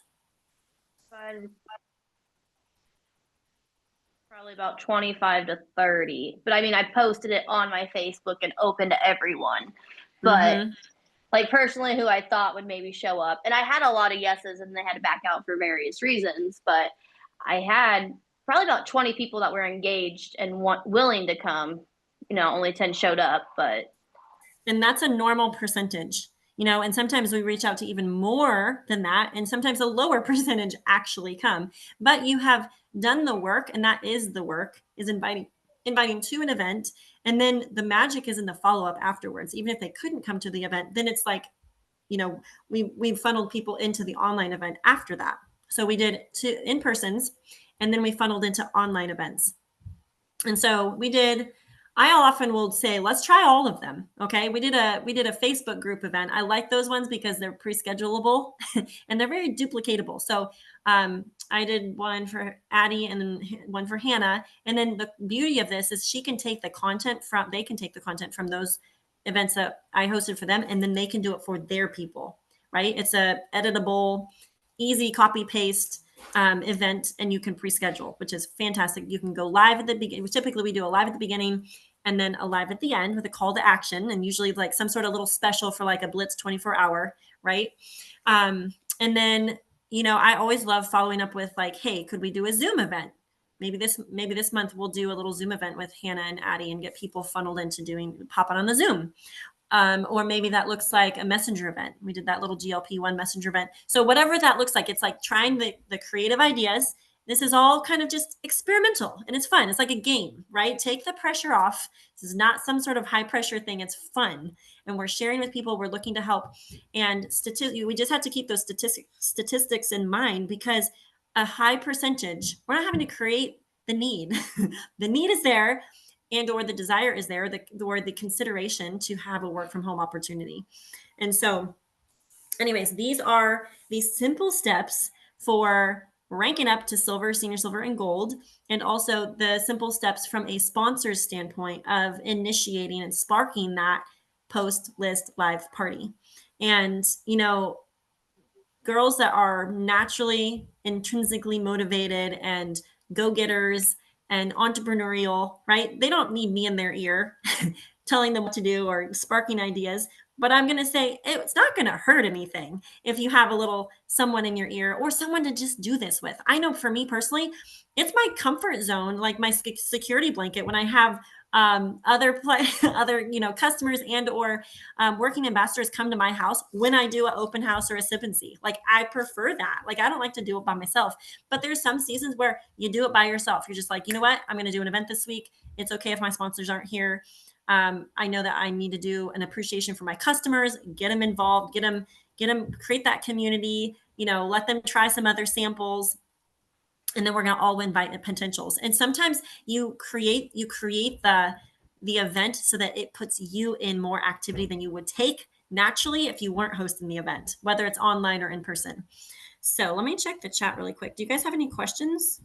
Probably about 25 to 30. But I mean, I posted it on my Facebook and open to everyone. But like personally, who I thought would maybe show up. And I had a lot of yeses and they had to back out for various reasons. But I had probably about 20 people that were engaged and willing to come. Only 10 showed up, but. And that's a normal percentage, and sometimes we reach out to even more than that. And sometimes a lower percentage actually come, but you have done the work. And that is the work, is inviting to an event. And then the magic is in the follow-up afterwards. Even if they couldn't come to the event, then it's like, we funneled people into the online event after that. So we did 2 in-persons, and then we funneled into online events. And so I often will say, let's try all of them. Okay. We did a Facebook group event. I like those ones because they're pre-schedulable and they're very duplicatable. So I did one for Addie and then one for Hannah. And then the beauty of this is they can take the content from those events that I hosted for them, and then they can do it for their people, right? It's a editable, easy copy paste event, and you can pre-schedule, which is fantastic. You can go live at the beginning. Typically we do a live at the beginning and then a live at the end with a call to action, and usually like some sort of little special for like a Blitz 24-hour, right? And then I always love following up with like, hey, could we do a Zoom event? Maybe this month we'll do a little Zoom event with Hannah and Addie and get people funneled into popping on the Zoom. Or maybe that looks like a messenger event. We did that little GLP-1 messenger event. So whatever that looks like, it's like trying the creative ideas. This is all kind of just experimental and it's fun. It's like a game, right? Take the pressure off. This is not some sort of high pressure thing. It's fun. And we're sharing with people. We're looking to help. And we just have to keep those statistics in mind, because a high percentage, we're not having to create the need. The need is there, and or the desire is there, or the consideration to have a work from home opportunity. And so anyways, these are these simple steps for ranking up to silver, senior silver, and gold, and also the simple steps from a sponsor's standpoint of initiating and sparking that post list live party. And girls that are naturally intrinsically motivated and go-getters and entrepreneurial, right? They don't need me in their ear telling them what to do or sparking ideas. But I'm going to say it's not going to hurt anything if you have a little someone in your ear or someone to just do this with. I know for me personally, it's my comfort zone, like my security blanket when I have other customers and or working ambassadors come to my house when I do an open house or a sip and see. Like I prefer that. Like I don't like to do it by myself. But there's some seasons where you do it by yourself. You're just like, you know what? I'm going to do an event this week. It's okay if my sponsors aren't here. I know that I need to do an appreciation for my customers, get them involved, get them, create that community, let them try some other samples. And then we're going to all invite the potentials. And sometimes you create the event so that it puts you in more activity than you would take naturally if you weren't hosting the event, whether it's online or in person. So let me check the chat really quick. Do you guys have any questions?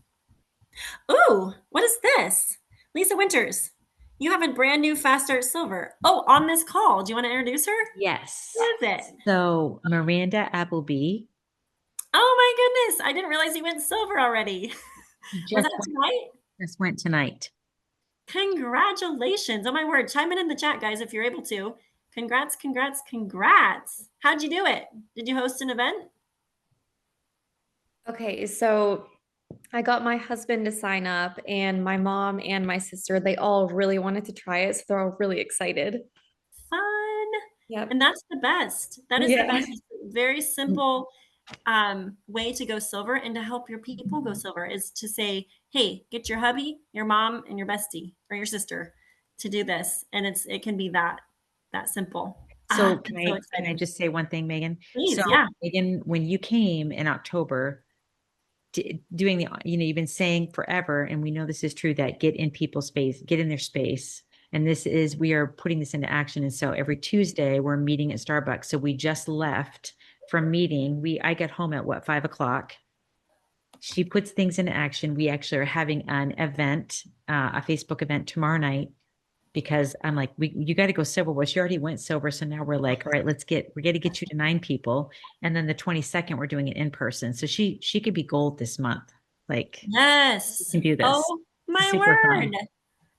Ooh, what is this? Lisa Winters, you have a brand new Fast Start Silver. Oh, on this call. Do you want to introduce her? Yes. Who is it? So Miranda Appleby. Oh my goodness. I didn't realize you went silver already. Was that tonight? Just went tonight. Congratulations. Oh my word. Chime in the chat, guys, if you're able to. Congrats, congrats, congrats. How'd you do it? Did you host an event? Okay, so I got my husband to sign up, and my mom and my sister, they all really wanted to try it, so they're all really excited. Fun. Yep. And that's the best. That is the Yeah. best. Very simple way to go silver and to help your people go silver is to say, hey, get your hubby, your mom, and your bestie or your sister to do this. And it can be that simple. So can I just say one thing, Megan? Please, so yeah. Megan, when you came in October, doing the, you've been saying forever, and we know this is true, that get in people's space, get in their space. And we are putting this into action. And so every Tuesday we're meeting at Starbucks. So we just left from meeting. I get home at 5:00. She puts things into action. We actually are having an event, a Facebook event tomorrow night, because I'm like, you got to go silver. Well, she already went silver. So now we're like, all right, we're going to get you to 9 people. And then the 22nd, we're doing it in person. So she could be gold this month. Like, yes, you can do this. Oh my word. Fun.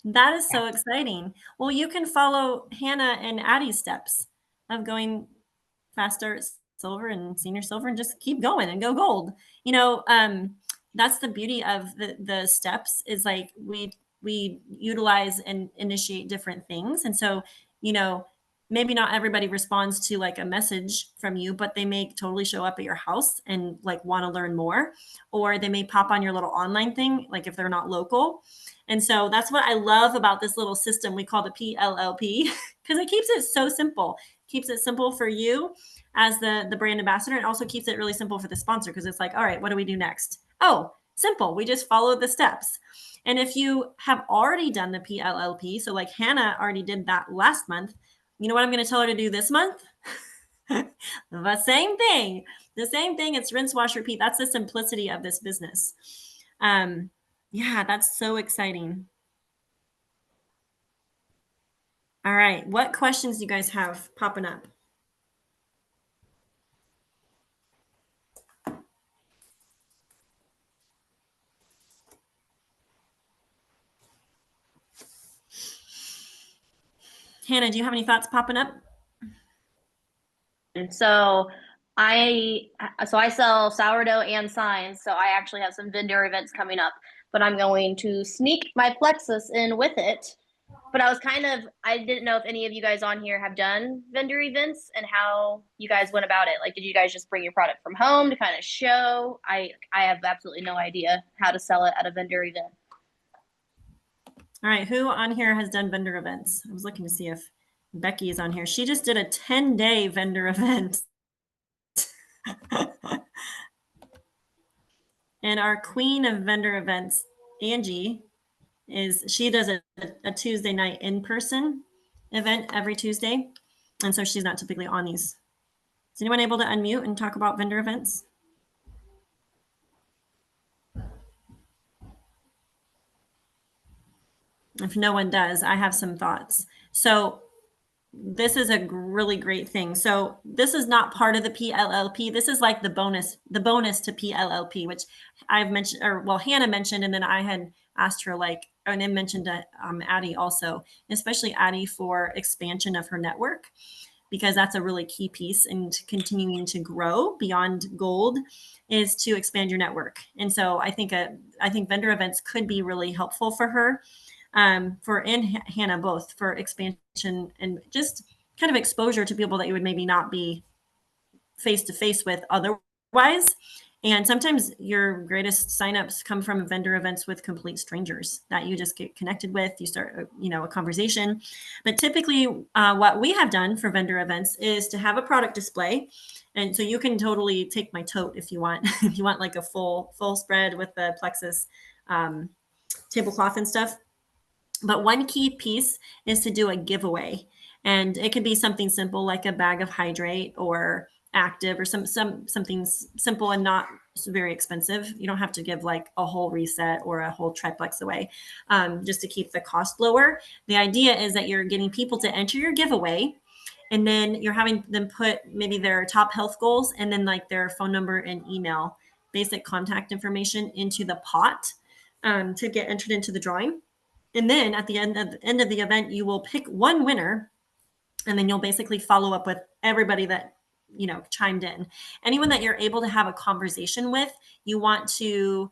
That is so exciting. Well, you can follow Hannah and Addie's steps of going faster, silver and senior silver, and just keep going and go gold. That's the beauty of the steps is like we utilize and initiate different things. And so, maybe not everybody responds to like a message from you, but they may totally show up at your house and like want to learn more, or they may pop on your little online thing, like if they're not local. And so that's what I love about this little system we call the PLLP, because it keeps it so simple. Keeps it simple for you as the brand ambassador. It also keeps it really simple for the sponsor, because it's like, all right, what do we do next? Oh, simple. We just follow the steps. And if you have already done the PLLP, so like Hannah already did that last month, you know what I'm going to tell her to do this month? The same thing. It's rinse, wash, repeat. That's the simplicity of this business. Yeah, that's so exciting. All right. What questions do you guys have popping up? Hannah, do you have any thoughts popping up? And so I sell sourdough and signs, so I actually have some vendor events coming up, but I'm going to sneak my Plexus in with it. But I didn't know if any of you guys on here have done vendor events and how you guys went about it. Like, did you guys just bring your product from home to kind of show? I have absolutely no idea how to sell it at a vendor event. All right, who on here has done vendor events? I was looking to see if Becky is on here. She just did a 10-day vendor event. And our queen of vendor events, Angie, she does a Tuesday night in-person event every Tuesday. And so she's not typically on these. Is anyone able to unmute and talk about vendor events? If no one does, I have some thoughts. So this is a really great thing. So this is not part of the PLLP. This is like the bonus to PLLP, which I've mentioned, or well, Hannah mentioned, and then I had asked her and then mentioned Addie also, especially Addie for expansion of her network, because that's a really key piece in continuing to grow beyond gold is to expand your network. And so I think vendor events could be really helpful for her. And Hannah both for expansion and just kind of exposure to people that you would maybe not be face to face with otherwise. And sometimes your greatest signups come from vendor events with complete strangers that you just get connected with. You start, a conversation. But typically, what we have done for vendor events is to have a product display. And so you can totally take my tote if you want. If you want like a full spread with the Plexus tablecloth and stuff. But one key piece is to do a giveaway. And it could be something simple like a bag of Hydrate or Active or something simple and not very expensive. You don't have to give like a whole reset or a whole triplex away, just to keep the cost lower. The idea is that you're getting people to enter your giveaway, and then you're having them put maybe their top health goals and then like their phone number and email, basic contact information into the pot to get entered into the drawing. And then at the end of the event, you will pick one winner, and then you'll basically follow up with everybody that chimed in. Anyone that you're able to have a conversation with, you want to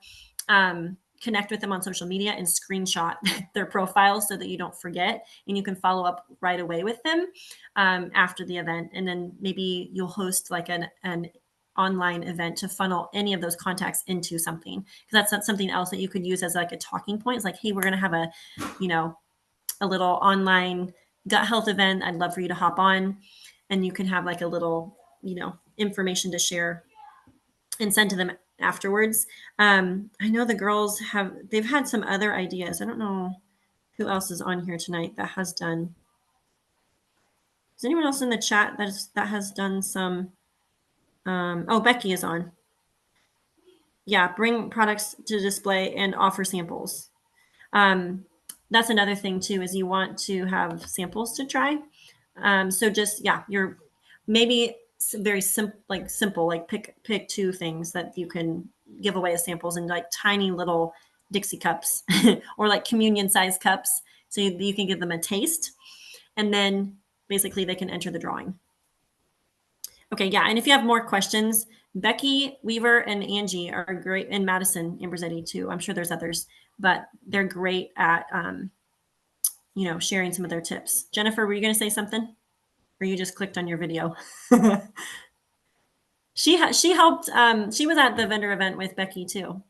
connect with them on social media and screenshot their profile so that you don't forget, and you can follow up right away with them after the event. And then maybe you'll host like an online event to funnel any of those contacts into something, because that's something else that you could use as like a talking point. It's like, hey, we're going to have a little online gut health event. I'd love for you to hop on, and you can have like a little, information to share and send to them afterwards. I know the girls they've had some other ideas. I don't know who else is on here tonight that has done. Is anyone else in the chat that has done some? Becky is on. Yeah, bring products to display and offer samples. That's another thing too, is you want to have samples to try. So just, you're maybe very simple, like pick two things that you can give away as samples in like tiny little Dixie cups or like communion size cups. So you can give them a taste, and then basically they can enter the drawing. Okay, yeah, and if you have more questions, Becky Weaver and Angie are great, and Madison Amberzetti too. I'm sure there's others, but they're great at, sharing some of their tips. Jennifer, were you going to say something? Or you just clicked on your video? She helped. She was at the vendor event with Becky too.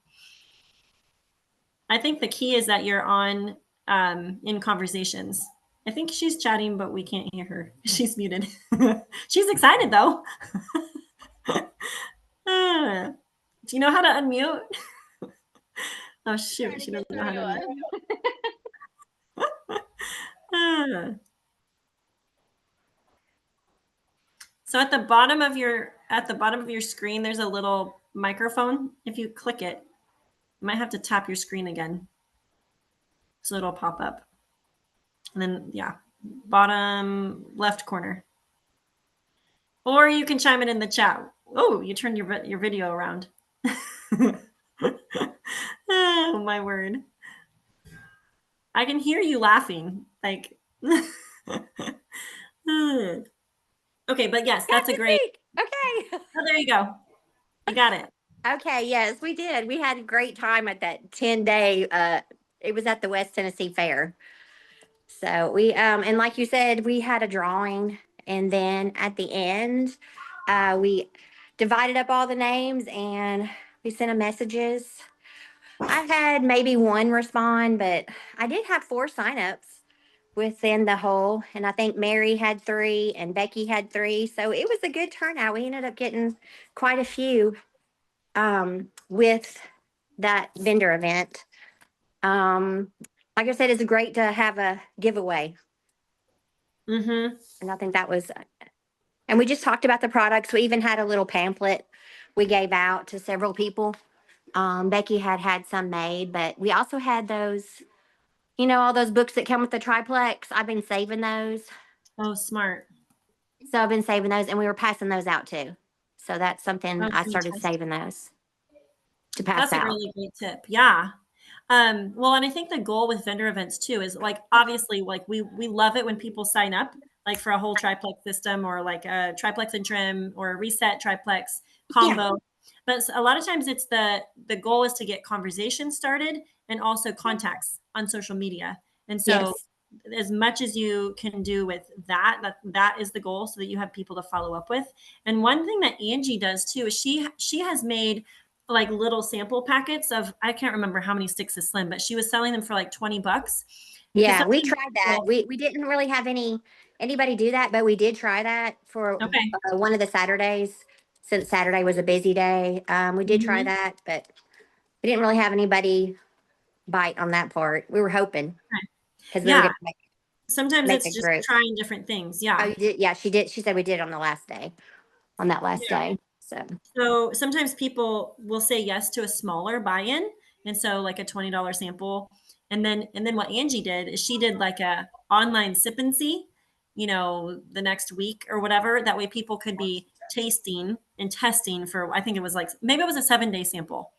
I think the key is that you're on in conversations. I think she's chatting, but we can't hear her. She's muted. She's excited though. Do you know how to unmute? Oh shoot, she doesn't know how to unmute. So at the bottom of your screen, there's a little microphone. If you click it, you might have to tap your screen again, so it'll pop up. And then bottom left corner. Or you can chime it in the chat. Oh, you turned your video around. Oh my word! I can hear you laughing. Like, okay, but yes, that's a great. Okay. Oh, there you go. You got it. Okay, yes, we did. We had a great time at that 10-day, it was at the West Tennessee Fair. So we, and like you said, we had a drawing, and then at the end, we divided up all the names and we sent them messages. I had maybe one respond, but I did have 4 signups within the whole, and I think Mary had 3 and Becky had 3. So it was a good turnout. We ended up getting quite a few with that vendor event. Like I said, it's great to have a giveaway. Mm-hmm. And I think that was, and we just talked about the products. We even had a little pamphlet we gave out to several people. Becky had some made, but we also had those, all those books that come with the triplex. I've been saving those. Oh, smart. So I've been saving those, and we were passing those out too. So that's something Oh, I started fantastic. saving those to pass That's a out. really great tip. Yeah. Well, and I think the goal with vendor events too is like obviously like we love it when people sign up like for a whole triplex system or like a triplex and trim or a reset triplex combo. But a lot of times it's the goal is to get conversation started and also contacts on social media. And so Yes. as much as you can do with that is the goal so that you have people to follow up with. And one thing that Angie does too is she has made like little sample packets of I can't remember how many sticks of Slim, but she was selling them for like $20. Yeah, we tried that. We didn't really have anybody do that, but we did try that for Okay. one of the Saturdays, since Saturday was a busy day. We did try Mhm. that, but we didn't really have anybody bite on that part. We were hoping because we were Yeah. going to Sometimes make it's a just group. trying different things. Oh, Yeah. you did? Yeah, she did. She said we did on the last day, on that last Yeah. day. So sometimes people will say yes to a smaller buy-in. And so like a $20 sample. And then what Angie did is she did like a online sip and see, the next week or whatever. That way people could be tasting and testing for I think it was like maybe it was a 7-day sample.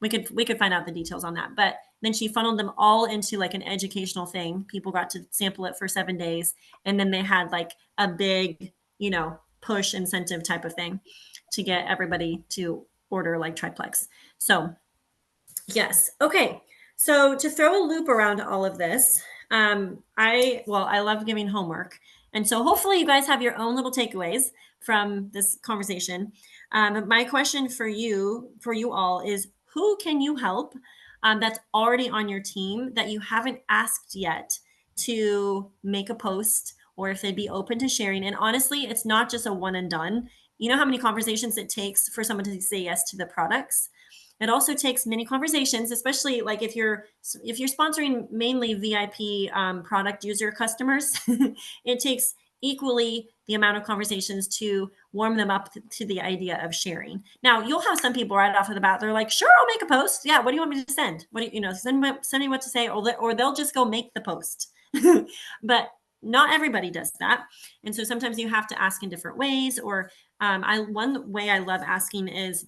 We could find out the details on that. But then she funneled them all into like an educational thing. People got to sample it for 7 days. And then they had like a big, push incentive type of thing to get everybody to order like triplex. So yes. Okay. So to throw a loop around all of this, I love giving homework. And so hopefully you guys have your own little takeaways from this conversation. My question for you all is who can you help that's already on your team that you haven't asked yet to make a post or if they'd be open to sharing? And honestly, it's not just a one and done. You know how many conversations it takes for someone to say yes to the products? It also takes many conversations, especially like if you're sponsoring mainly VIP product user customers. It takes equally the amount of conversations to warm them up to the idea of sharing. Now you'll have some people right off of the bat. They're like, "Sure, I'll make a post. Yeah, what do you want me to send? What do send me what to say, or they'll just go make the post." But not everybody does that, and so sometimes you have to ask in different ways. Or one way I love asking is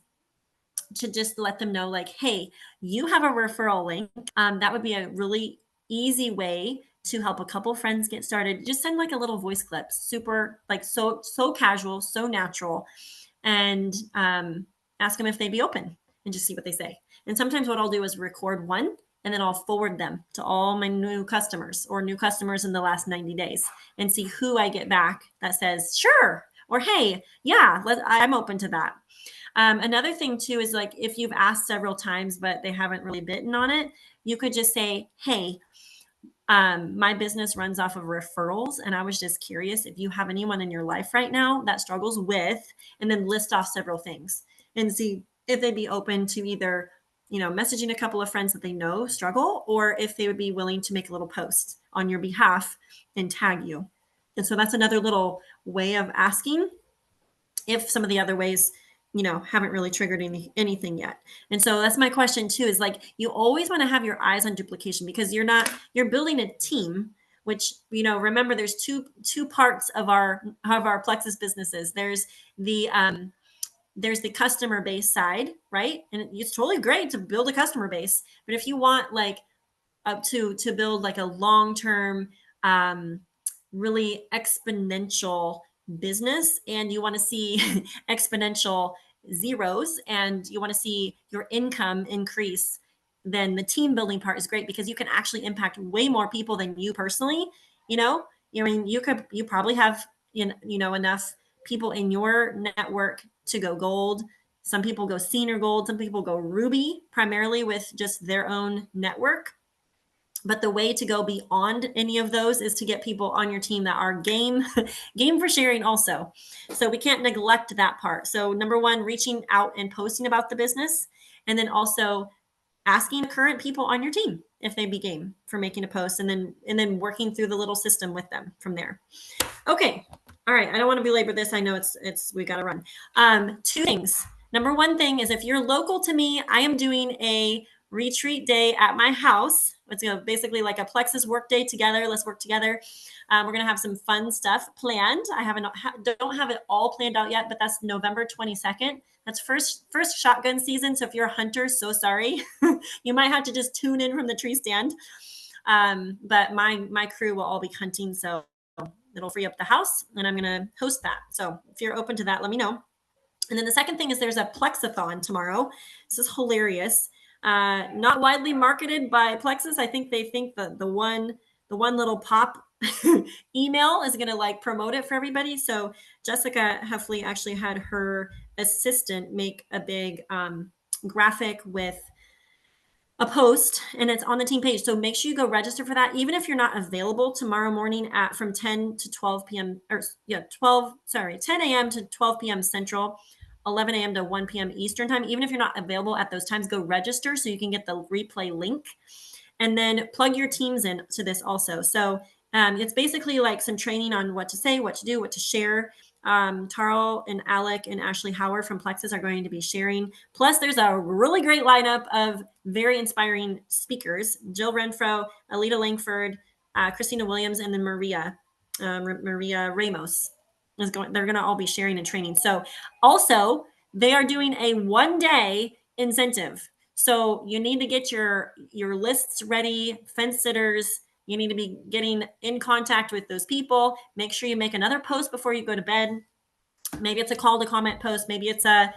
to just let them know like, hey, you have a referral link. That would be a really easy way to help a couple friends get started. Just send like a little voice clip, super like so casual, so natural, and ask them if they'd be open and just see what they say. And sometimes what I'll do is record one and then I'll forward them to all my new customers or new customers in the last 90 days and see who I get back that says sure or hey, yeah, I'm open to that. Another thing too is like if you've asked several times but they haven't really bitten on it, you could just say, hey, my business runs off of referrals, and I was just curious if you have anyone in your life right now that struggles with, and then list off several things and see if they'd be open to either, messaging a couple of friends that they know struggle, or if they would be willing to make a little post on your behalf and tag you. And so that's another little way of asking if some of the other ways haven't really triggered anything yet. And so that's my question too, is like you always want to have your eyes on duplication because you're building a team, which remember there's two parts of our Plexus businesses. There's the customer base side, right? And it's totally great to build a customer base, but if you want like up to build like a long-term really exponential business and you want to see exponential zeros and you want to see your income increase, then the team building part is great because you can actually impact way more people than you personally. You know, I mean, you probably have, enough people in your network to go gold. Some people go senior gold, some people go ruby, primarily with just their own network. But the way to go beyond any of those is to get people on your team that are game for sharing also. So we can't neglect that part. So number one, reaching out and posting about the business, and then also asking current people on your team if they'd be game for making a post, and then working through the little system with them from there. Okay. All right. I don't want to belabor this. I know we got to run. Two things. Number one thing is if you're local to me, I am doing a retreat day at my house. It's basically like a Plexus work day together. Let's work together. We're going to have some fun stuff planned. I don't have it all planned out yet, but that's November 22nd. That's first shotgun season. So if you're a hunter, so sorry. You might have to just tune in from the tree stand. But my crew will all be hunting. So it'll free up the house and I'm going to host that. So if you're open to that, let me know. And then the second thing is there's a Plexathon tomorrow. This is hilarious. Not widely marketed by Plexus. I think they think the one little pop email is going to like promote it for everybody. So Jessica Heffley actually had her assistant make a big graphic with a post and it's on the team page. So make sure you go register for that. Even if you're not available tomorrow morning from 10 to 12 p.m. 10 a.m. to 12 p.m. Central, 11 a.m. to 1 p.m. Eastern time. Even if you're not available at those times, go register so you can get the replay link and then plug your teams in to this also. So it's basically like some training on what to say, what to do, what to share. Tarl and Alec and Ashley Howard from Plexus are going to be sharing. Plus, there's a really great lineup of very inspiring speakers. Jill Renfro, Alita Langford, Christina Williams, and then Maria Ramos. They're going to all be sharing and training. So also, they are doing a one-day incentive. So you need to get your lists ready, fence sitters. You need to be getting in contact with those people. Make sure you make another post before you go to bed. Maybe it's a call to comment post. Maybe it's a,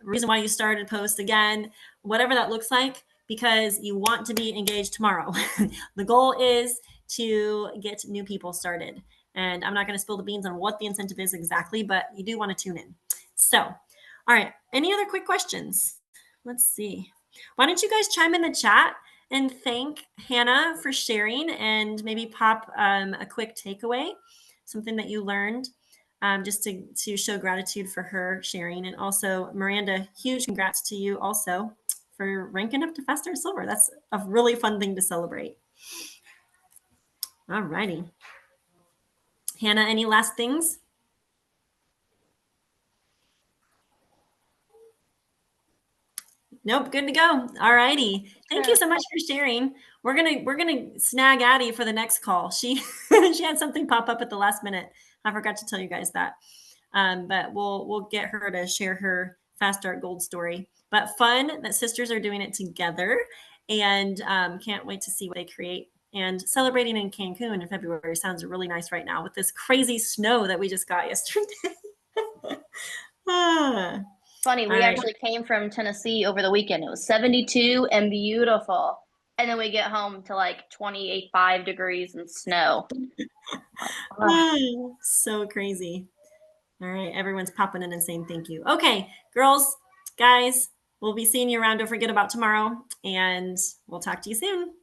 reason why you started post again, whatever that looks like, because you want to be engaged tomorrow. The goal is to get new people started. And I'm not going to spill the beans on what the incentive is exactly, but you do want to tune in. So, all right. Any other quick questions? Let's see. Why don't you guys chime in the chat and thank Hannah for sharing and maybe pop a quick takeaway, something that you learned, just to show gratitude for her sharing. And also, Miranda, huge congrats to you also for ranking up to Fast Start Silver. That's a really fun thing to celebrate. All righty. Hannah, any last things? Nope, good to go. All righty. Thank you so much for sharing. We're gonna snag Addie for the next call. She had something pop up at the last minute. I forgot to tell you guys that. But we'll get her to share her Fast Start Gold story. But fun that sisters are doing it together, and can't wait to see what they create. And celebrating in Cancun in February sounds really nice right now with this crazy snow that we just got yesterday. Funny, we actually came from Tennessee over the weekend. It was 72 and beautiful. And then we get home to like 28.5 degrees and snow. So crazy. All right, everyone's popping in and saying thank you. Okay, girls, guys, we'll be seeing you around. Don't forget about tomorrow, and we'll talk to you soon.